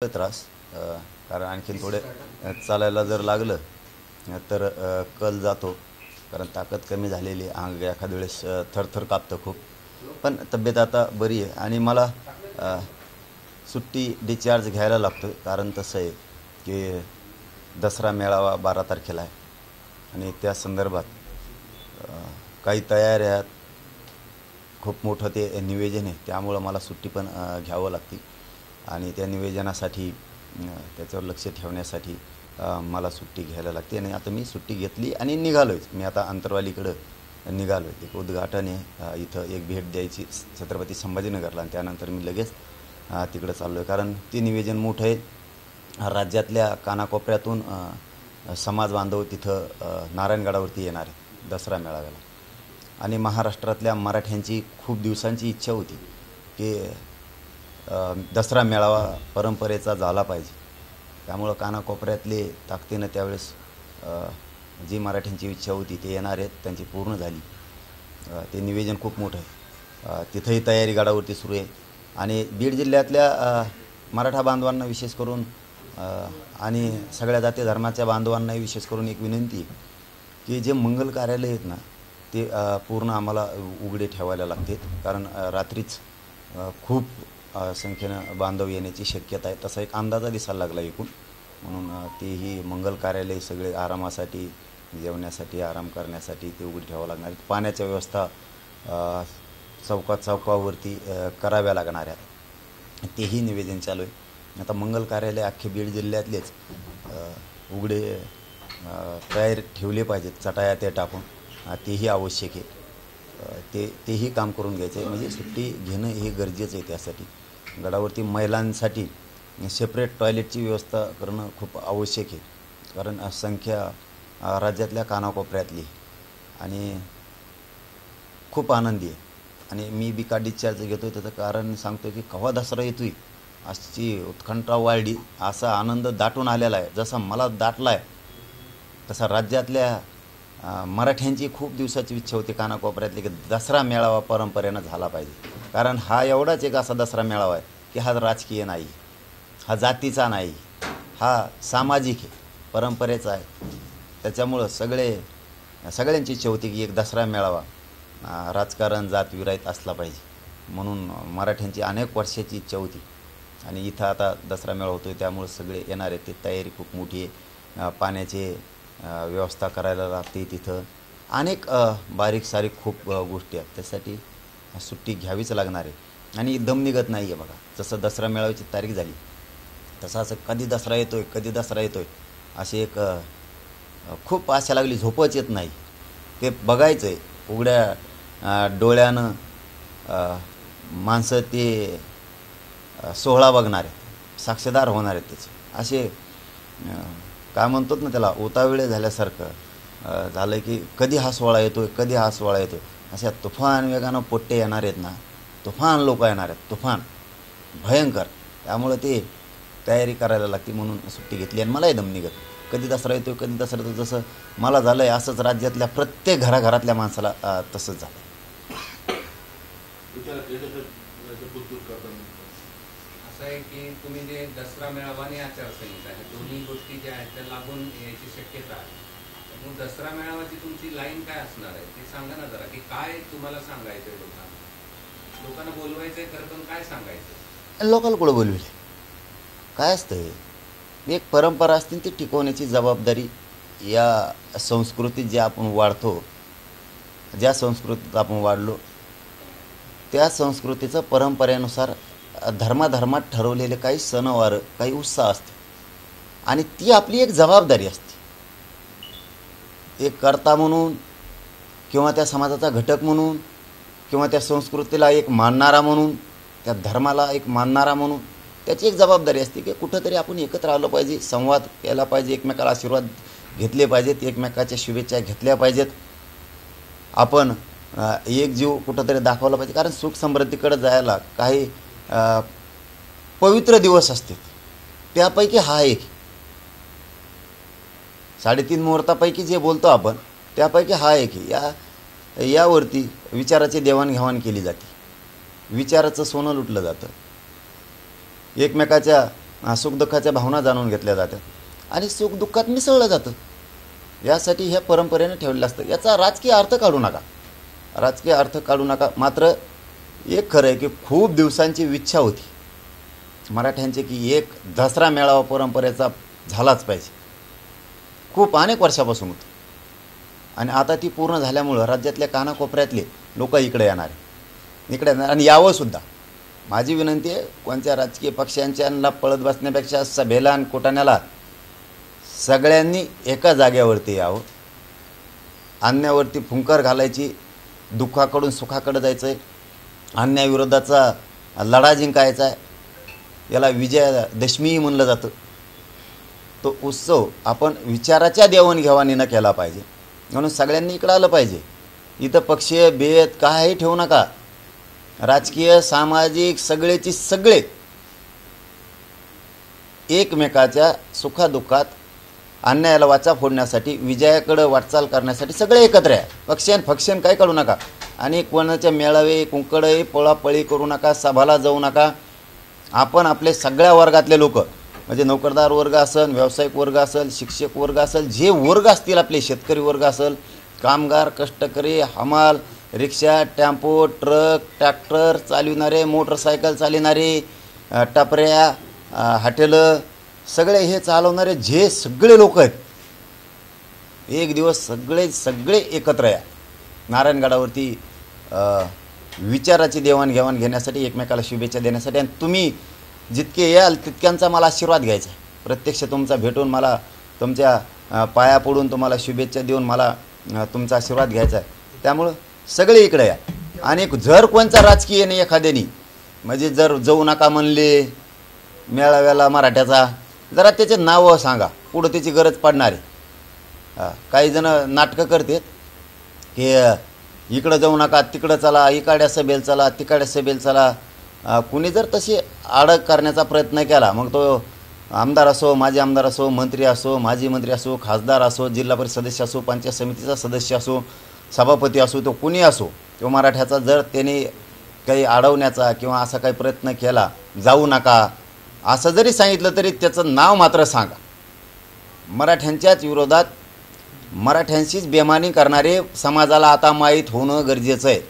त्रास कारण आणखीन थोडे चालायला जर लागलं तर कल जातो, कारण ताकद कमी झालेली, अंग एखाद्या वेळेस थरथर कापतं खूप. पण तब्येत आता बरी आहे आणि मला सुट्टी डिस्चार्ज घ्यायला लागतो. कारण तसं आहे की दसरा मेळावा 12 तारखेला आहे आणि त्या संदर्भात काही तयाऱ्या आहेत. खूप मोठं ते नियोजन आहे, त्यामुळं मला सुट्टी पण घ्यावं लागते आणि त्या नियोजनासाठी त्याच्यावर लक्ष ठेवण्यासाठी मला सुट्टी घ्यायला लागते. आणि आता मी सुट्टी घेतली आणि निघालोच. मी आता अंतरवालीकडं निघालो. एक उद्घाटन आहे, इथं एक भेट द्यायची छत्रपती संभाजीनगरला आणि त्यानंतर मी लगेच तिकडं चाललो आहे. कारण ते नियोजन मोठं आहे. राज्यातल्या कानाकोपऱ्यातून समाज बांधव तिथं नारायणगडावरती येणार आहे दसरा मेळाव्याला. आणि महाराष्ट्रातल्या मराठ्यांची खूप दिवसांची इच्छा होती की दसरा मेळावा परंपरेचा झाला पाहिजे. त्यामुळं कानाकोपऱ्यातले ताकदीनं त्यावेळेस जी मराठ्यांची इच्छा होती ते येणार आहेत, त्यांची पूर्ण झाली. ते नियोजन खूप मोठं आहे. तिथंही तयारी गडावरती सुरू आहे. आणि बीड जिल्ह्यातल्या मराठा बांधवांना विशेष करून आणि सगळ्या जाती धर्माच्या बांधवांनाही विशेष करून एक विनंती की जे मंगल कार्यालय आहेत ना ते पूर्ण आम्हाला उघडे ठेवायला लागतात. कारण रात्रीच खूप संख्येनं बांधव येण्याची शक्यता आहे. तसा एक अंदाजा दिसायला लागला एकूण. म्हणून तेही मंगल कार्यालय सगळे आरामासाठी, जेवण्यासाठी, आराम करण्यासाठी ते उघडी ठेवावं लागणार आहेत. पाण्याच्या व्यवस्था चौकावरती कराव्या लागणार आहेत, तेही निवेदन चालू आहे. आता मंगल कार्यालय अख्खे बीड जिल्ह्यातलेच उघडे तयार ठेवले पाहिजेत, चटाया ते टाकून. तेही आवश्यक आहे. तेही काम करून घ्यायचं आहे. म्हणजे सुट्टी घेणं हे गरजेचं आहे. त्यासाठी गडावरती महिलांसाठी सेपरेट टॉयलेटची व्यवस्था करणं खूप आवश्यक आहे. कारण संख्या राज्यातल्या कानाकोपऱ्यातली आणि खूप आनंदी आहे. आणि मी बी का डिस्चार्ज घेतो आहे त्याचं कारण सांगतो की केव्हा दसरा येतो आहे अशी उत्कंठा वाढली, असा आनंद दाटून आलेला आहे. जसा मला दाटला आहे तसा राज्यातल्या मराठ्यांची खूप दिवसाची इच्छा होती कानाकोपऱ्यातली की दसरा मेळावा परंपरेनं झाला पाहिजे. कारण हा एवढाच एक असा दसरा मेळावा आहे की हा राजकीय नाही, हा जातीचा नाही, हा सामाजिक आहे, परंपरेचा आहे. त्याच्यामुळं सगळ्यांची इच्छा होती की एक दसरा मेळावा राजकारण जातविरहित असला पाहिजे. म्हणून मराठ्यांची अनेक वर्षाची इच्छा होती. आणि इथं आता दसरा मेळावा होतो आहे, त्यामुळं सगळे येणार आहेत. ती तयारी खूप मोठी आहे. पाण्याची व्यवस्था करायला लागते. तिथं अनेक बारीक सारीक खूप गोष्टी आहेत. त्यासाठी सुट्टी घ्यावीच लागणार आहे. आणि दम निघत नाही आहे बघा. जसं दसरा मेळाव्याची तारीख झाली तसं असं कधी दसरा येतो आहे अशी एक खूप आशा लागली, झोपच येत नाही. ते बघायचं आहे उघड्या डोळ्यानं. माणसं ते सोहळा बघणार आहेत, साक्षीदार होणार आहेत त्याचे. असे काय म्हणतात ना त्याला, उताविळे झाल्यासारखं झालं की कधी हा सोहळा येतो आहे. अशा तुफान वेगानं पोट्टे येणार आहेत ना, तुफान लोक येणार आहेत, तुफान भयंकर. त्यामुळं ते तयारी करायला लागते. म्हणून सुट्टी घेतली. आणि मलाही दम निघत कधी दसरा येतो जसं मला झालं आहे असंच राज्यातल्या प्रत्येक घराघरातल्या माणसाला तसंच झालं. असं आहे की तुम्ही जे दसरा मेळावा आणि आचारसंहिता आहे दोन्ही गोष्टी ज्या आहेत त्या लागून यायची शक्यता आहे. मग दसरा मेळाव्याची तुमची लाईन काय असणार आहे ते सांगा ना जरा, की काय तुम्हाला सांगायचं आहे लोकांना बोलवायचं आहे खरं, पण काय सांगायचं? लोकांना कुठं बोलविले काय असतं, एक परंपरा असते ती टिकवण्याची जबाबदारी. या संस्कृतीत जे आपण वाढतो, ज्या संस्कृतीत आपण वाढलो त्या संस्कृतीचं परंपरेनुसार धर्मात ठरवलेले काही सणवार, काही उत्साह असते आणि ती आपली एक जबाबदारी असते. एक कर्ता म्हणून किंवा त्या समाजाचा घटक म्हणून किंवा त्या संस्कृतीला एक मानणारा म्हणून, त्या धर्माला एक मानणारा म्हणून त्याची एक जबाबदारी असते की कुठंतरी आपण एकत्र आलो पाहिजे, संवाद केला पाहिजे, एकमेकाला आशीर्वाद घेतले पाहिजेत, एकमेकाच्या शुभेच्छा घेतल्या पाहिजेत. आपण एक जीव कुठंतरी दाखवला पाहिजे. कारण सुख समृद्धीकडे जायला काही पवित्र दिवस असतात. त्यापैकी हा एक 3.5 मुहूर्तापैकी जे बोलतो आपण त्यापैकी हा एक आहे. यावरती विचाराची देवाणघेवाण केली जाते, विचाराचं सोनं लुटलं जातं. एकमेकाच्या सुखदुःखाच्या भावना जाणून घेतल्या जातात आणि सुखदुःखात मिसळलं जातं. यासाठी ह्या परंपरेने ठेवलेलं असतं. याचा राजकीय अर्थ काढू नका, राजकीय अर्थ काढू नका. मात्र एक खरं आहे की खूप दिवसांची इच्छा होती मराठ्यांची की एक दसरा मेळावा परंपरेचा झालाच पाहिजे. खूप अनेक वर्षापासून होतं आणि आता ती पूर्ण झाल्यामुळं राज्यातल्या कानाकोपऱ्यातले लोक इकडे येणार आणि यावंसुद्धा. माझी विनंती आहे, कोणत्या राजकीय पक्षांच्या पळत बसण्यापेक्षा सभेला आणि कोटाण्याला सगळ्यांनी एका जाग्यावरती यावं. अन्यायावरती फुंकर घालायची, दुःखाकडून सुखाकडे जायचं आहे, अन्यायाविरोधाचा लढा जिंकायचा आहे. याला विजयादशमीही म्हणलं जातं. तो उत्सव आपण विचाराच्या देवाणघेवाणीनं केला पाहिजे. म्हणून सगळ्यांनी इकडं आलं पाहिजे. इथं पक्षीय भेद काही ठेवू नका. राजकीय सामाजिक सगळेची सगळे एकमेकाच्या सुखादुःखात अन्यायाला वाचा फोडण्यासाठी विजयाकडं वाटचाल करण्यासाठी सगळे एकत्र आहे. पक्षान फक्षण काय करू नका आणि कोणाच्या मेळावे कुंकडे पळापळी करू नका, सभाला जाऊ नका. आपण आपले सगळ्या वर्गातले लोक म्हणजे नोकरदार वर्ग असेल, व्यावसायिक वर्ग असेल, शिक्षक वर्ग असेल, जे वर्ग असतील आपले, शेतकरी वर्ग असेल, कामगार, कष्टकरी, हमाल, रिक्षा, टेम्पो, ट्रक, ट्रॅक्टर चालविणारे, मोटरसायकल चालविणारे, टपऱ्या, हॉटेलं, सगळे हे चालवणारे जे सगळे लोक आहेत, एक दिवस सगळे एकत्र या नारायणगडावरती विचाराची देवाणघेवाण घेण्यासाठी, एकमेकाला शुभेच्छा देण्यासाठी. आणि तुम्ही जितके याल तितक्यांचा मला आशीर्वाद घ्यायचा आहे. प्रत्यक्ष तुमचा भेटून मला तुमच्या पाया पडून तुम्हाला शुभेच्छा देऊन मला तुमचा आशीर्वाद घ्यायचा आहे. त्यामुळं सगळे इकडे या. आणि जर कोणचा राजकीय नाही एखाद्यानी म्हणजे जर जाऊ नका म्हणले मेळाव्याला मराठ्याचा, जरा त्याचे नावं सांगा, पुढं त्याची गरज पडणार आहे. काही जण नाटकं करतात की इकडं जाऊ नका, तिकडं चला, इकाड्या सभेला चला, तिकाड्या सभेला चला. कुणी जर तशी अडक करण्याचा प्रयत्न केला, मग तो आमदार असो, माजी आमदार असो, मंत्री असो, माजी मंत्री असो, खासदार असो, जिल्हा परिषद सदस्य असो, पंचायत समितीचा सदस्य असो, सभापती असो, तो कुणी असो, तो मराठ्याचा जर त्याने काही अडवण्याचा किंवा असा काही प्रयत्न केला, जाऊ नका असं जरी सांगितलं तरी त्याचं नाव मात्र सांगा. मराठ्यांच्याच विरोधात मराठ्यांशीच बेमानी करणारे समाजाला आता माहीत होणं गरजेचं आहे.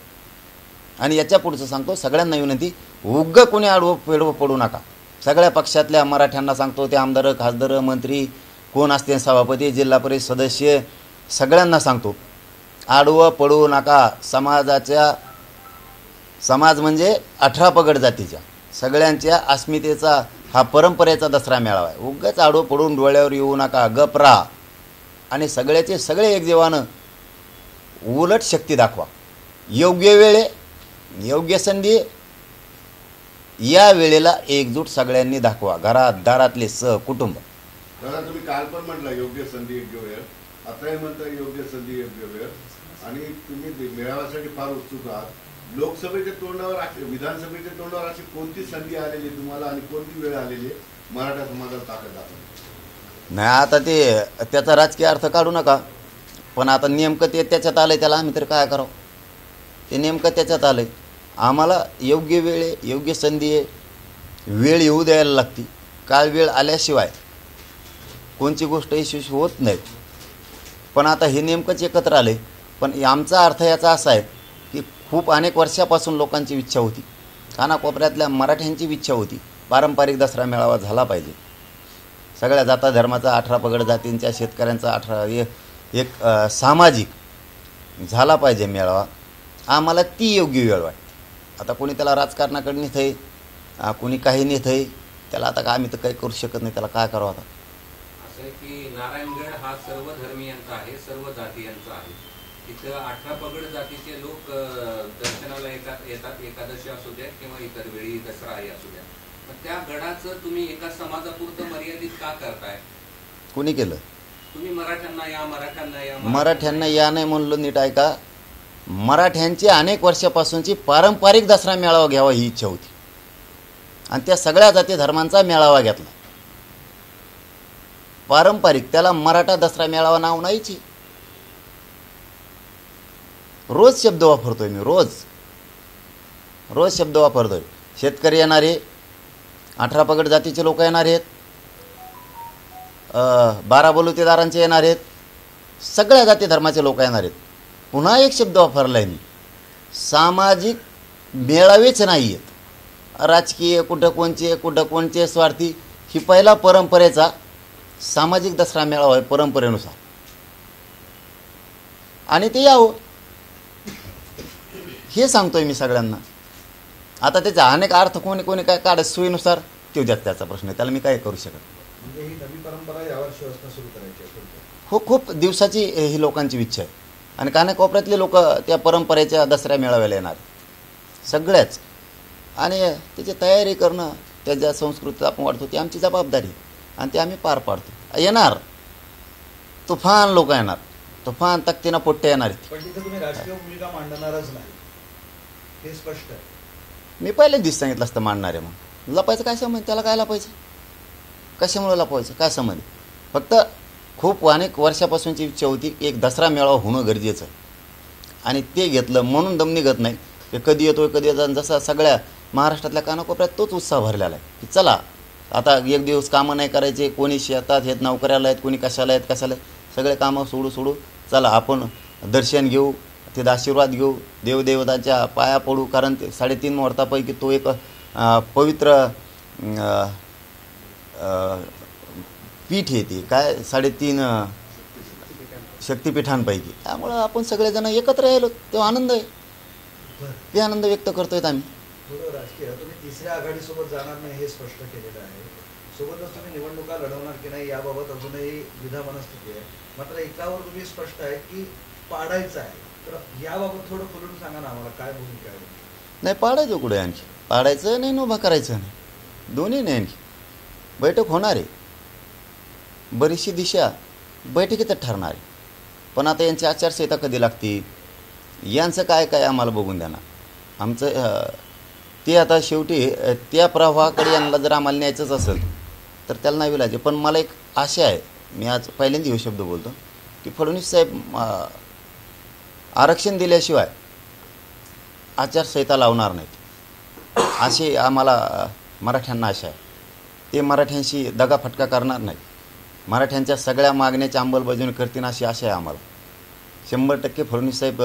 आणि याच्या पुढचं सांगतो सगळ्यांना विनंती, उग्ग कोणी आडवं पेडवं पडू नका. सगळ्या पक्षातल्या मराठ्यांना सांगतो, ते आमदार, खासदार, मंत्री कोण असते, सभापती, जिल्हा परिषद सदस्य, सगळ्यांना सांगतो, आडवं पडू नका. समाज म्हणजे 18 पगड जातीच्या सगळ्यांच्या अस्मितेचा हा परंपरेचा दसरा मेळावा आहे. उगाच आडवं पडून डोळ्यावर येऊ नका, गप राहा आणि सगळ्याचे सगळे एक जीवानं उलट शक्ती दाखवा. योग्य वेळे, योग्य संधी, या वेळेला एकजूट सगळ्यांनी दाखवा. घरात दारातले कुटुंब. दादा, तुम्ही काल पण म्हटलं योग्य संधी योग्य वेळ, आताही म्हणता योग्य संधी योग्य वेळ, आणि तुम्ही मेळाव्यासाठी फार उत्सुक आहात. लोकसभेच्या तोंडावर, विधानसभेच्या तोंडावर अशी कोणती संधी आलेली तुम्हाला आणि कोणती वेळ आलेली मराठा समाजाला ताकद दाखवली? नाही, आता त्याचा राजकीय अर्थ काढू नका. पण आता नेमकं ते त्याच्यात आलं आहे, त्याला आम्ही तर काय करावं? ते नेमकं त्याच्यात आलं आहे. आम्हाला योग्य वेळ आहे, योग्य संधी आहे, वेळ येऊ द्यायला लागते. काळ वेळ आल्याशिवाय कोणची गोष्ट यशस्वी होत नाही. पण आता हे नेमकंच एकत्र आलं आहे. पण आमचा अर्थ याचा असा आहे की खूप अनेक वर्षापासून लोकांची इच्छा होती, कानाकोपऱ्यातल्या मराठ्यांची इच्छा होती, पारंपरिक दसरा मेळावा झाला पाहिजे. सगळ्या जाता धर्माचा, 18 पगड जातींच्या, शेतकऱ्यांचा एक सामाजिक झाला पाहिजे मेळावा. आम्हाला ती योग्य वेळ वाटते. आता कोणी त्याला राजकारणाकडे नेत आहे, कोणी काही नेत आहे, त्याला आता आम्ही तर काही करू शकत नाही. त्याला काय करावं? आता असं आहे की नारायणगड हा सर्व धर्मियांचा आहे, सर्व जातीयांचा आहे. इथं 18 पगड जातीचे लोक दर्शनाला येतात, एकादशी असू द्या किंवा इतर वेळी दसरा असू द्या. मग त्या गडाचं तुम्ही एका समाजापुरतं मर्यादित का करताय? कोणी केलं? तुम्ही मराठ्यांना या, मराठ्यांना या, मराठ्यांना या नाही म्हणलो, नीट ऐका. मराठ्यांची अनेक वर्षापासूनची पारंपरिक दसरा मेळावा घ्यावा ही इच्छा होती आणि त्या सगळ्या जाती धर्मांचा मेळावा घेतला. पारंपरिक, त्याला मराठा दसरा मेळावा नाव नाहीची. रोज शब्द वापरतोय मी, रोज शब्द वापरतोय. शेतकरी येणारे, 18 पगड जातीचे लोक येणार आहेत, 12 बलुतेदारांचे येणार आहेत, सगळ्या जाती धर्माचे लोक येणार आहेत. पुन्हा एक शब्द वापरला आहे मी, सामाजिक मेळावेच नाही आहेत, राजकीय कुठं कोणचे स्वार्थी. ही पहिला परंपरेचा सामाजिक दसरा मेळावा आहे परंपरेनुसार, आणि ते यावं हे सांगतोय मी सगळ्यांना. आता त्याचा अनेक अर्थ कोणी काय काढत सोयीनुसार तो द्यात, त्याचा प्रश्न आहे, त्याला मी काय करू शकत. म्हणजे ही नवी परंपरा यावर्षी असणं सुरू करायची आहे. खूप दिवसाची ही लोकांची इच्छा आहे, आणि कानाकोपऱ्यातले लोक त्या परंपरेच्या दसऱ्या मेळाव्याला येणार सगळ्याच, आणि त्याची तयारी करणं, त्याच्या संस्कृतीत आपण वाढतो ती आमची जबाबदारी, आणि ते आम्ही पार पाडतो. येणार तुफान लोक येणार, तुफान तक्तीनं पोट्टे येणार आहेत. पण तिथे तुम्ही राजकीय भूमिका मांडणारच नाही, हे स्पष्ट आहे. मी पहिलेच दिवस सांगितलं असतं मांडणार आहे. मग लपायचं काय संबंध, त्याला काय लपायचं, कशामुळे लपवायचं, काय संबंध. फक्त खूप अनेक वर्षापासूनची इच्छा होती की एक दसरा मेळावा होणं गरजेचं आहे, आणि ते घेतलं म्हणून दम निघत नाही की कधी येतो कधी येतो. जसा सगळ्या महाराष्ट्रातल्या कानाकोपऱ्यात तोच उत्साह भरलेला आहे की चला आता एक दिवस कामं नाही करायचे, कोणी शेतात आहेत, नोकऱ्याला आहेत, कोणी कशाला आहेत, सगळे कामं सोडू चला आपण दर्शन घेऊ, तिथं आशीर्वाद घेऊ, देवदेवतांच्या पाया पडू. कारण ते 3.5 मुहूर्तापैकी तो एक पवित्र पीठ येते, काय 3.5 शक्तिपीठांपैकी. त्यामुळं आपण सगळेजण एकत्र राहिलो, तो आनंद आहे, ते आनंद व्यक्त करतोय आम्ही. थोडं राजकीय, तुम्ही तिसऱ्या आघाडीसोबत जाणार नाही हे स्पष्ट केलेलं आहे. सोबतच तुम्ही निवडणुका लढवणार की नाही याबाबत अजूनही द्विधा मनस्थिती आहे. मात्र एकावर तुम्ही स्पष्ट आहे की पाडायचं आहे, तर याबाबत थोडं खुलून सांगा ना आम्हाला, काय भूमिका आहे. नाही पाडायचं कुठे, आणखी पाडायचं नाही, उभा करायचं नाही, दोन्ही नाही. आणखी बैठक होणार आहे, बरीचशी दिशा बैठकीतच ठरणार आहे. पण आता यांची आचारसंहिता कधी लागते, यांचं काय आम्हाला बघून द्या ना. आमचं ते आता शेवटी त्या प्रवाहाकडे यांना जर आम्हाला न्यायचंच असेल तर त्याला नाही विलायचे. पण मला एक आशा आहे, मी आज पहिल्यांदा हे शब्द बोलतो की फडणवीस साहेब आरक्षण दिल्याशिवाय आचारसंहिता लावणार नाहीत, अशी आम्हाला मराठ्यांना आशा आहे. ते मराठ्यांशी दगाफटका करणार नाही, मराठ्यांच्या सगळ्या मागण्याची अंमलबजावणी करतील अशी आशा आहे आम्हाला. 100% फडणवीस साहेब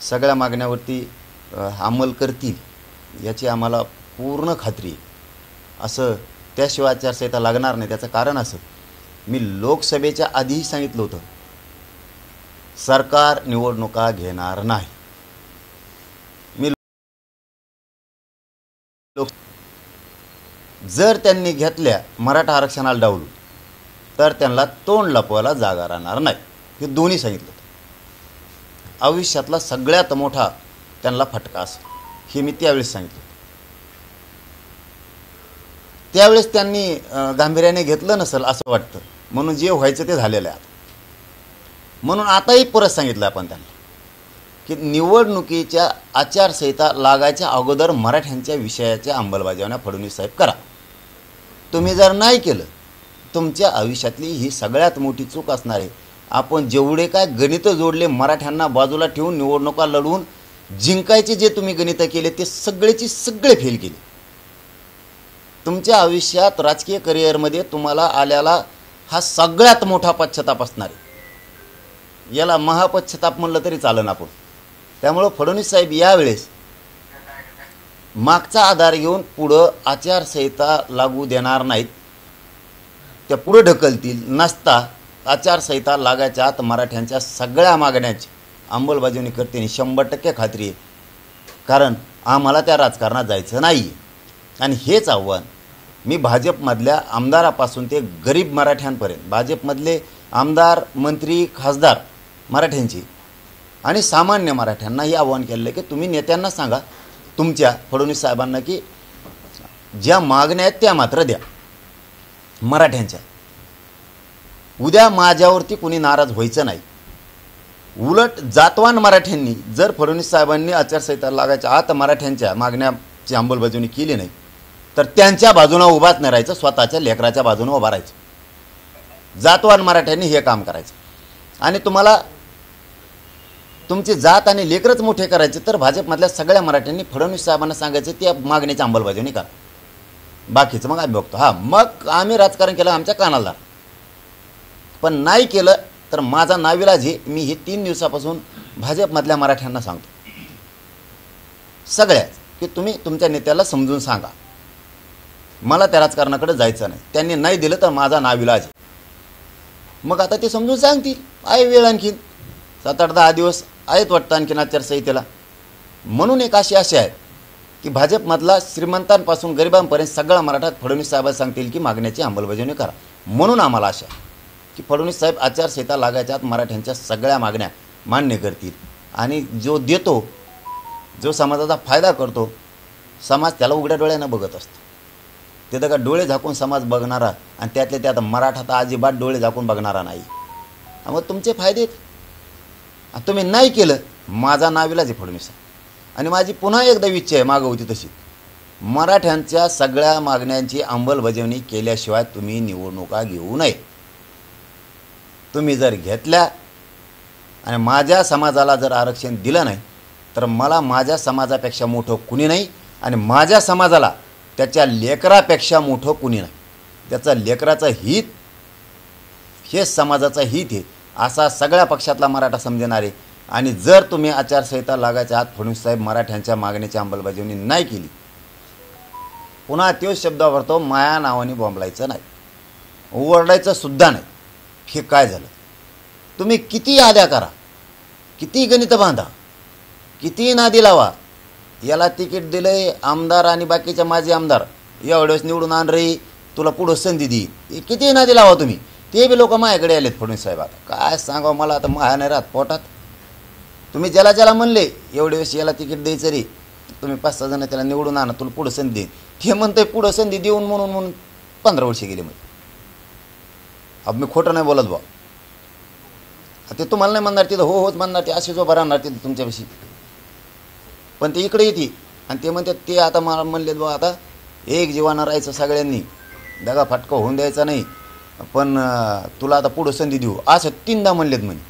सगळ्या मागण्यावरती अंमल करतील याची आम्हाला पूर्ण खात्री आहे. असं त्याशिवाय आचारसंहिता लागणार नाही. त्याचं कारण असं, मी लोकसभेच्या आधीही सांगितलं होतं, सरकार निवडणुका घेणार नाही. जर त्यांनी घेतल्या मराठा आरक्षणाला डावलून तर त्यांना तोंड लपवायला जागा राहणार नाही, हे दोन्ही सांगितलं होतं. आयुष्यातला सगळ्यात मोठा त्यांना फटका असेल हे मी त्यावेळेस सांगितलं. त्यावेळेस त्यांनी गांभीर्याने घेतलं नसेल असं वाटतं, म्हणून जे व्हायचं ते झालेलं आहे. म्हणून आताही परत सांगितलं आपण त्यांना की निवडणुकीच्या आचारसंहिता लागायच्या अगोदर मराठ्यांच्या विषयाच्या अंमलबजावण्या फडणवीस साहेब करा. तुम्ही जर नाही केलं, तुमच्या आयुष्यातली ही सगळ्यात मोठी चूक असणार आहे. आपण जेवढे काय गणितं जोडले, मराठ्यांना बाजूला ठेवून निवडणुका लढवून जिंकायचे जे तुम्ही गणितं केले ते सगळे फेल केले. तुमच्या आयुष्यात राजकीय करिअरमध्ये तुम्हाला आलेला हा सगळ्यात मोठा पश्चाताप असणार आहे. याला महापश्चाताप म्हणलं तरी चालेल आपण. त्यामुळं फडणवीस साहेब यावेळेस मागचा आधार घेऊन पुढं आचारसंहिता लागू देणार नाहीत, त्या पुढे ढकलतील. नसता आचारसंहिता लागायच्या आत मराठ्यांच्या सगळ्या मागण्याची अंमलबजावणी करते, 100% खात्री आहे. कारण आम्हाला त्या राजकारणात जायचं नाही. आणि हेच आव्हान मी भाजपमधल्या आमदारापासून ते गरीब मराठ्यांपर्यंत, भाजपमधले आमदार मंत्री खासदार मराठ्यांची आणि सामान्य मराठ्यांनाही आव्हान केलेलं आहे की तुम्ही नेत्यांना सांगा तुमच्या फडणवीस साहेबांना की ज्या मागण्या आहेत त्या मात्र द्या मराठ्यांच्या. उद्या माझ्यावरती कोणी नाराज व्हायचं नाही. उलट जातवान मराठ्यांनी जर फडणवीस साहेबांनी आचारसंहिता लागायच्या आत मराठ्यांच्या मागण्याची अंमलबजावणी केली नाही तर त्यांच्या बाजूनं उभाच नाही राहायचं, स्वतःच्या लेकराच्या बाजूनं उभा राहायचं. जातवान मराठ्यांनी हे काम करायचं. आणि तुम्हाला तुमची जात आणि लेकरच मोठे करायचे तर भाजपमधल्या सगळ्या मराठ्यांनी फडणवीस साहेबांना सांगायचं त्या मागण्याची अंमलबजावणी करा. बाकीचं मग आम्ही बघतो. हां, मग आम्ही राजकारण केलं आमच्या कानाला, पण नाही केलं तर माझा नाविलाज आहे. मी हे 3 दिवसापासून भाजपमधल्या मराठ्यांना सांगतो सगळ्याच, की तुम्ही तुमच्या नेत्याला समजून सांगा, मला त्या राजकारणाकडे जायचं नाही. त्यांनी नाही दिलं तर माझा नाविलाज आहे. मग आता ते समजून सांगतील. आहे वेळ आणखीन 7-8-10 दिवस आहेत वाटतं आणखीन आचारसंहितेला. म्हणून एक अशी आशा आहे की भाजपमधला श्रीमंतांपासून गरिबांपर्यंत सगळा मराठा फडणवीस साहेब सांगतील की मागण्याची अंमलबजावणी करा. म्हणून आम्हाला आशा आहे की फडणवीस साहेब आचारसंहिता लागायच्या आत मराठ्यांच्या सगळ्या मागण्या मान्य करतील. आणि जो देतो, जो समाजाचा फायदा करतो, समाज त्याला उघड्या डोळ्यानं बघत असतो. तिथं का डोळे झाकून समाज बघणारा, आणि त्यातल्या त्यात मराठा तर अजिबात डोळे झाकून बघणारा नाही. मग तुमचे फायदे आहेत. तुम्ही नाही केलं, माझा नाविलाज आहे फडणवीस. आणि माझी पुन्हा एकदा इच्छा आहे, मागं होती तशी, मराठ्यांच्या सगळ्या मागण्यांची अंमलबजावणी केल्याशिवाय तुम्ही निवडणुका घेऊ नये. तुम्ही जर घेतल्या आणि माझ्या समाजाला जर आरक्षण दिलं नाही तर मला माझ्या समाजापेक्षा मोठं कुणी नाही, आणि माझ्या समाजाला त्याच्या लेकरापेक्षा मोठं कुणी नाही. त्याचं लेकराचं हित हे समाजाचं हित आहे असा सगळ्या पक्षातला मराठा समजणार आहे. आणि जर तुम्ही आचारसंहिता लागायच्या आत फडणवीस साहेब मराठ्यांच्या मागणीची अंमलबजावणी नाही केली, पुन्हा तोच शब्द वापरतो, माया नावाने बोंबलायचं नाही, ओरडायचं सुद्धा नाही. हे काय झालं? तुम्ही किती याद्या करा, किती गणित बांधा, किती नादी लावा, याला तिकीट दिलंय आमदार आणि बाकीच्या माजी आमदार, एवढ्यावेळेस निवडून आण रे, तुला पुढं संधी देईल, किती नादी लावा तुम्ही, ते बी लोक माझ्याकडे आलेत फडणवीस साहेब. आता काय सांगावं मला, आता माया नाही राहत पोटात. तुम्ही ज्याला ज्याला म्हणले एवढे वेळेस याला तिकीट द्यायचं रे, तुम्ही 5-6 जण त्याला निवडून आणा, तुला पुढं संधी देईन, हे म्हणतंय पुढं संधी देऊन म्हणून 15 वर्षे गेले. मग अब मी खोटं नाही बोलत बा. ते तुम्हाला नाही म्हणणार, तिथं हो होच म्हणणार, ते असे जो बरा आणणार तिथं तुमच्यापाशी. पण ते इकडे येते आणि ते म्हणतात ते आता मला म्हणलेत बा, आता एक जीवानं राहायचं सगळ्यांनी, दगा फाटका होऊन द्यायचा नाही, पण तुला आता पुढं संधी देऊ, असं 3दा म्हणलेत. म्हणे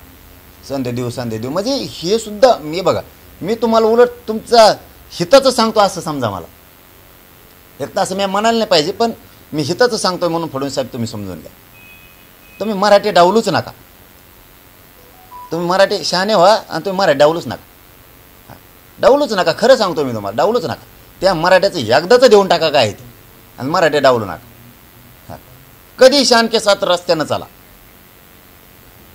संधी देऊ संधी देऊ, म्हणजे हे सुद्धा मी बघा, मी तुम्हाला उलट तुमचा हिताचं सांगतो असं समजा. मला एक तर असं मी म्हणायला नाही पाहिजे, पण मी हिताचं सांगतोय म्हणून फडणवीस साहेब तुम्ही समजून घ्या. तुम्ही मराठी डावलूच नका, तुम्ही मराठी शहाणे व्हा आणि तुम्ही मराठी डावलूच नका, डावलूच नका. खरं सांगतो मी तुम्हाला, डावलूच नका. त्या मराठ्याचं एकदाचं देऊन टाका काय आहे ते, आणि मराठी डावलू नका. हां, कधी शानके साथ रस्त्यानं चाला,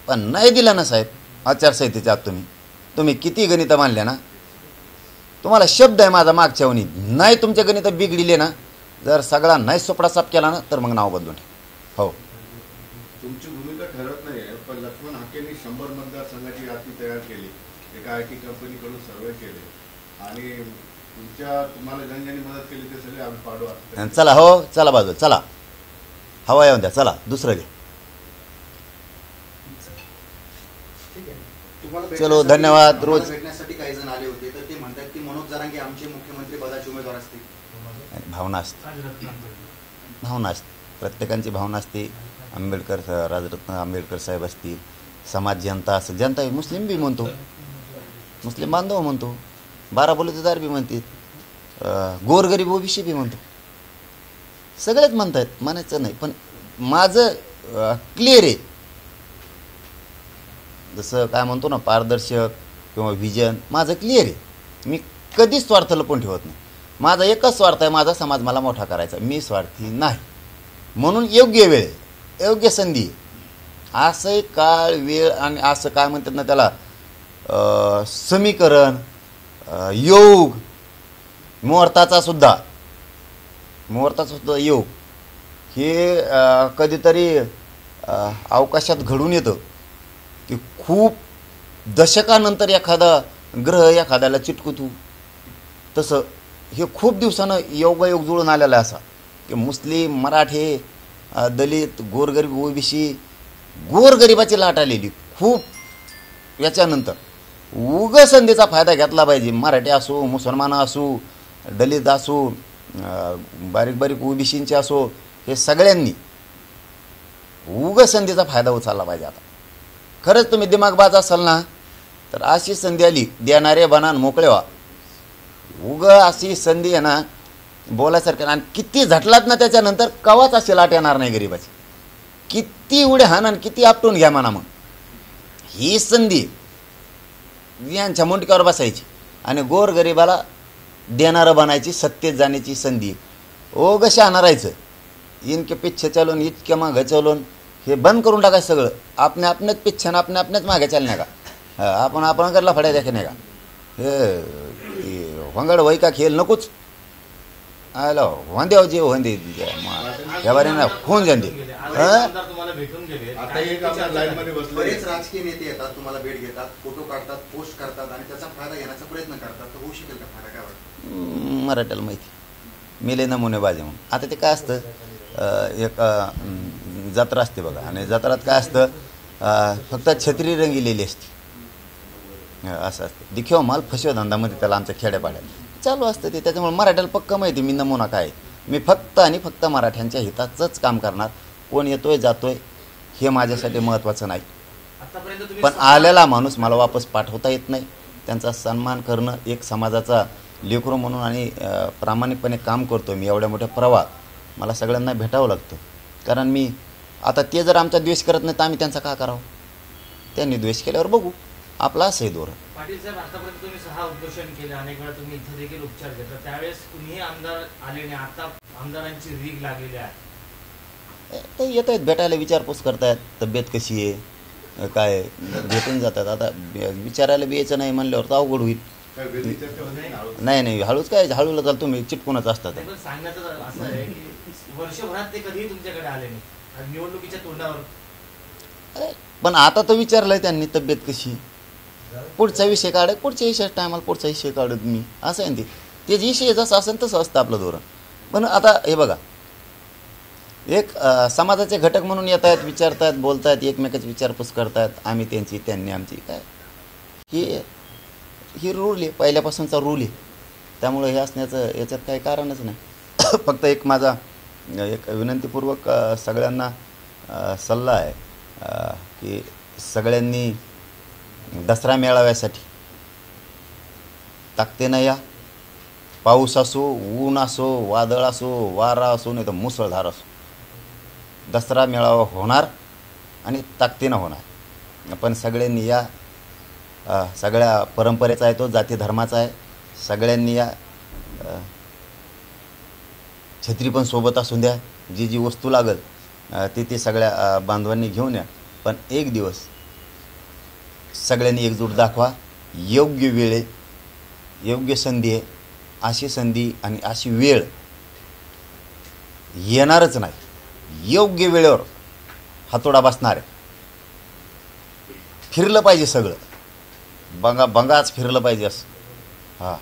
पण नाही दिलं ना साहेब आचारसंहितेच्या आत तुम्ही किती गणित मानले ना, तुम्हाला शब्द आहे माझा मागच्यावनी, नाही तुमचे गणित बिघडिले ना, जर सगळा नाही सोपडा साफ केला ना तर मग नाव बदलून ठेवा. हो, तुमची भूमिका ठरत नाही आहे, पण लक्ष्मण हाकेंनी 100 मतदारसंघाची यादी तयार केली, एका IT कंपनीकडून सर्वे केले, आणि तुम्हाला ज्यांनी मदत केली ते सगळे आम्ही पाडू असतो. चला हो, चला बाजू, चला हवा येऊन द्या, चला दुसरं घ्या. चलो, धन्यवाद. रोज भेटण्यासाठी काही जण आले होते, तर ते म्हणतात की मनोज जरांगे आमचे मुख्यमंत्री पदाचे उमेदवार असतील. भावना असते, प्रत्येकांची भावना असते. आंबेडकर, राजरत्न आंबेडकर साहेब असतील, समाज जनता असं, जनता मुस्लिम बी म्हणतो, मुस्लिम बांधव म्हणतो, बाराबलुतेदार बी म्हणतात, गोरगरीब ओबीसी बी म्हणतो, सगळेच म्हणतात, म्हणायचं नाही. पण माझं क्लिअर आहे, जसं काय म्हणतो ना पारदर्शक किंवा व्हिजन, माझं क्लिअर आहे. मी कधीच स्वार्थ लपवून ठेवत नाही. माझा एकच स्वार्थ आहे, माझा समाज मला मोठा करायचा, मी स्वार्थी नाही. म्हणून योग्य वेळ, योग्य संधी, असं काळ वेळ आणि असं काय म्हणतात ना त्याला समीकरण, योग, मुहूर्ताचा सुद्धा योग हे कधीतरी अवकाशात घडून येतं की खूप दशकानंतर एखादा ग्रह एखाद्याला चिटकुतू, तसं हे खूप दिवसानं योगायोग जुळून आलेला आहे. असा की मुस्लिम, मराठे, दलित, गोरगरीब, ओबीसी, गोरगरिबाची लाट आलेली खूप याच्यानंतर. उग संधीचा फायदा घेतला पाहिजे. मराठी असो, मुसलमान असो, दलित असो, बारीक बारीक ओबीसींचे असो, हे सगळ्यांनी उग संधीचा फायदा उचलला पाहिजे. आता खरंच तुम्ही दिमागबाज असाल ना तर अशी संधी आली, देणारे बनान मोकळे व्हा. उग अशी संधी आहे ना, बोलायसारखं. आणि किती झटलात ना त्याच्यानंतर कवाच अशी लाट येणार नाही गरिबाची. किती उडे हाण आणि किती आपटून घ्या म्हणा. मग ही संधी यांच्या मुंडक्यावर बसायची आणि गोरगरिबाला देणारं बनायची, सत्तेत जाण्याची संधी. ओ कशा आणारायचं इनके पिच्छे चालून इतके मागं चालून हे बंद करून टाकायचं सगळं. आपने आपणेच पिच्छे ना आपणेच मागे चालणे का. आपण करला फड्या देखणे नाही का. हे वंगड वै का खेळ नकोच. आलो वंदे जे वंदे या बारे ना खून जांदे. तुम्हाला भेटून गेले. आता एक आमदार लाईनमध्ये बसले. बरेच राजकीय नेते येतात, तुम्हाला भेट घेतात, फोटो काढतात, पोस्ट करतात आणि त्याचा फायदा घेण्याचा प्रयत्न करतात. तर होऊ शकेल का फायदा, काय वाटतं? मराठ्याला माहिती मेले नमुने बाजे म्हणून. आता ते काय असतं एक जत्रा असते बघा आणि जत्रात काय असतं फक्त छत्री रंगीलेली असते. असं असतं दिखेव माल फसव धंदामध्ये त्याला आमच्या खेड्यापाड्यात चालू असतं ते. त्याच्यामुळे मराठ्याला पक्का माहिती मी नमुना काय. मी फक्त आणि फक्त मराठ्यांच्या हिताचंच काम करणार. कोण येतोय जातोय हे माझ्यासाठी महत्त्वाचं नाही. पण आलेला माणूस मला वापस पाठवता येत नाही. त्यांचा सन्मान करणं एक समाजाचा लेकरू म्हणून आणि प्रामाणिकपणे काम करतो मी एवढ्या मोठ्या प्रवाहात मला सगळ्यांना भेटावं लागतं. कारण मी आता ते जर आमचा द्वेष करत नाही तर आम्ही त्यांचा का करावं. त्यांनी द्वेष केल्यावर बघू आपला असंही धोरण. पाटील साहेब, आतापर्यंत तुम्ही 6 उपोषण केले, अनेक वेळा तुम्ही इथं देखील उपचार घेतला, त्यावेळेस कुणीही आमदार आले नाही. आता आमदारांची रीग लागलेली आहे. ते येत आहेत भेटायला, विचारपूस करतायत, तब्येत कशी आहे काय भेटून जातात. आता विचारायला बी यायचं नाही म्हणल्यावर तर अवघड होईल. नाही हळूच काय हळूला चाल तुम्ही चिटकूनच असतात. पण सांगण्याचं असं आहे की वर्षभरात ते कधीही तुमच्याकडे आले नाही आणि निवडणुकीच्या तोंडावर. पण आता तर विचारलंय त्यांनी तब्येत कशी. पुढचा विषय काढ, पुढच्या विषय टायमाला पुढचा विषय काढत मी असं आहे. ते विषय जसं असेल तसं असतं आपलं धोरण. पण आता हे बघा एक समाजाचे घटक म्हणून येत आहेत, विचारतायत, बोलतायत, एकमेकाची विचारपूस करतायत. आम्ही त्यांची त्यांनी आमची काय ही रूल आहे, पहिल्यापासूनचा रूल आहे. त्यामुळे हे असण्याचं याच्यात काही कारणच नाही. फक्त एक माझा एक विनंतीपूर्वक सगळ्यांना सल्ला आहे की सगळ्यांनी दसरा मेळाव्यासाठी ताकदीनं या. पाऊस असो, ऊन असो, वादळ असो, वारा असो, नाही तर मुसळधार असो, दसरा मेळावा होणार आणि ताकदीनं होणार. पण सगळ्यांनी या. सगळ्या परंपरेचा आहे तो, जाती धर्माचा आहे. सगळ्यांनी या. छत्री पण सोबत असून द्या. जी जी वस्तू लागेल ती सगळ्या बांधवांनी घेऊन या. पण एक दिवस सगळ्यांनी एकजूट दाखवा. योग्य वेळ आहे, योग्य संधी आहे. अशी संधी आणि अशी वेळ येणारच नाही. योग्य वेळेवर हातोडा बसणार आहे. फिरलं पाहिजे सगळं. बंगाच फिरलं पाहिजे असं.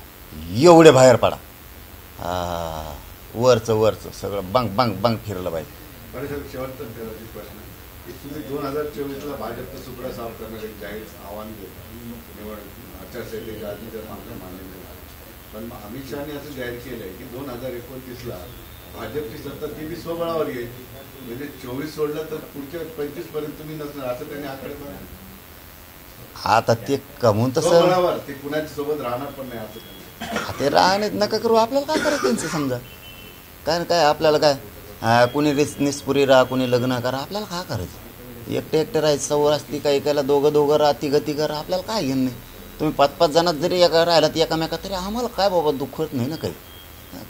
एवढे बाहेर पडा. वरचं सगळं बंग फिरलं पाहिजे. शेवटचा प्रश्न की तुम्ही 2024ला भाजपचं सुपडा साफ करण्यासाठी जाहीर आव्हान देतात निवडणूक आचारसंहितेच्या आधी जर मागणं मान्य झालं. पण अमित शहाने असं जाहीर केलंय की 2029ला भाजपची सत्ता ती बी स्वबळावर येईल. म्हणजे 24 सोडलं तर पुढच्या 25 पर्यंत तुम्ही नसणार असं त्यांनी आकडे पण. आता ते कमवून तसं स्वबळावर ते कुणाच्या सोबत राहणार पण नाही असं. ते राहणे नका करू. आपल्याला काय करायचं त्यांचं समजा. काय आपल्याला काय कुणी निस्पुरी राहा, कुणी लग्न करा, आपल्याला काय करायचं. एकटे राहायचं सवय असती. काही कायला दोघं राहा, तिघं राहा, आपल्याला काय घेणं नाही. तुम्ही 5-5 जणात जरी एका राहिलात एकामेका तरी आम्हाला काय बाबा दुःखत नाही ना काही.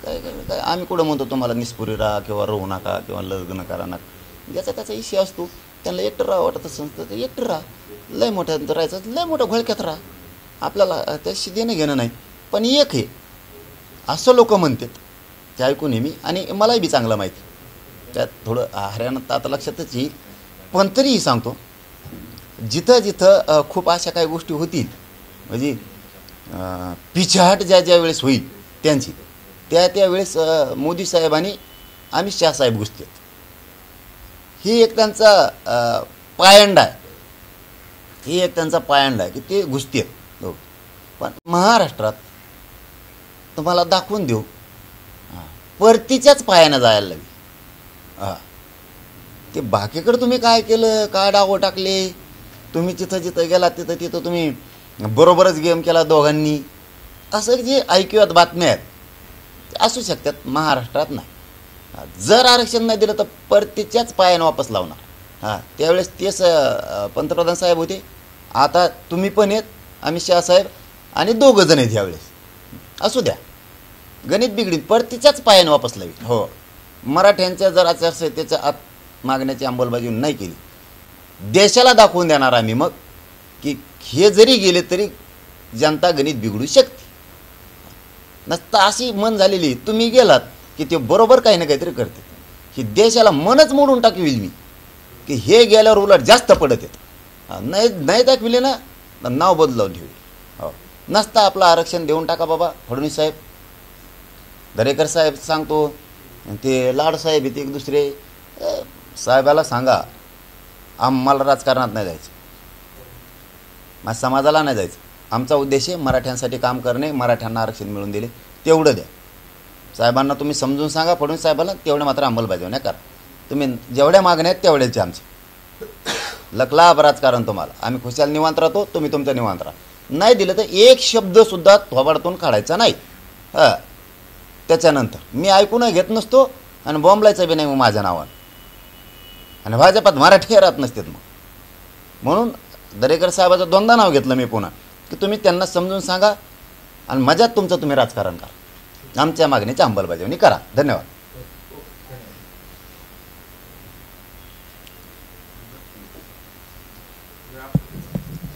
काय आम्ही कुठं म्हणतो तुम्हाला निस्पुरी राहा किंवा राहू नका किंवा लग्न करा नका. ज्याचा त्याचा इश्यू असतो. त्यांना एकटं राहा वाटत असं तर एकटं राहा. लय मोठ्यात राहायचं लय मोठ्या घोळक्यात राहा. आपल्याला त्याशी देणं घेणं नाही. पण एक हे असं लोक म्हणतात ते ऐकून मी आणि मलाही बी चांगलं माहिती. त्यात थोडं हरियाणात आता लक्षातच येईल. पण तरीही सांगतो जिथं खूप अशा काही गोष्टी होतील म्हणजे पिछाहट ज्या वेळेस होईल त्यांची त्यावेळेस मोदी साहेब आणि अमित शहा साहेब घुसतात. ही एक त्यांचा पायंडा आहे. की ते घुसतात. पण महाराष्ट्रात तुम्हाला दाखवून देऊ परतीच्याच पायानं जायला लागली. ते बाकीकडे तुम्ही काय केलं, काय डावं टाकले. तुम्ही जिथं गेला तिथं तुम्ही बरोबरच गेम केला दोघांनी. असं जे ऐकूयात बातम्या आहेत असू शकतात, महाराष्ट्रात नाही. जर आरक्षण नाही दिलं तर परतीच्याच पायानं वापस लावणार. हां, त्यावेळेस तेच पंतप्रधान साहेब होते, आता तुम्ही पण येत, अमित शहा साहेब, आणि 2 जण आहेत यावेळेस. असू द्या, गणित बिघडीत परतीच्याच पायानं वापस लावी. हो, मराठ्यांच्या जर आचारसंहितेच्या आत मागण्याची अंमलबजावणी नाही केली, देशाला दाखवून देणार आम्ही मग की हे जरी गेले तरी जनता गणित बिघडू शकते. नसता अशी मन झालेली, तुम्ही गेलात की ते बरोबर काही ना काहीतरी करते, की देशाला मनच मोडून टाकविल मी की हे गेल्यावर उलट जास्त पडत येतं. नाही दाखविले ना, नाव बदलावून ठेवले. हो, नसता आपलं आरक्षण देऊन टाका बाबा. फडणवीस साहेब, दरेकर साहेब सांगतो, ते लाड साहेब आहेत एक दुसरे, साहेबाला सांगा आम्हाला राजकारणात नाही जायचं, माझ्या समाजाला नाही जायचं. आमचा उद्देश आहे मराठ्यांसाठी काम करणे, मराठ्यांना आरक्षण मिळवून दिले तेवढं द्या. साहेबांना तुम्ही समजून सांगा, फडणवीस साहेबांना तेवढ्या मात्र अंमलबजावणी करा. तुम्ही जेवढ्या मागण्या आहेत तेवढ्याचे आमचे लकलाभ राजकारण तुम्हाला. आम्ही खुशाल निवांत राहतो, तुम्ही तुमचं निवांत राहा. नाही दिलं तर एक शब्दसुद्धा थोबाडतून काढायचा नाही. हां, त्याच्यानंतर मी ऐकून घेत नसतो आणि बॉम्बलायचं बी नाही मग माझ्या नावानं, आणि भाजपात मराठी राहत नसतात मग. म्हणून दरेकर साहेबाचं 2दा नाव घेतलं मी पुन्हा, की तुम्ही त्यांना समजून सांगा आणि मजात तुमचं तुम्ही राजकारण करा, आमच्या मागणीची अंमलबजावणी करा. धन्यवाद.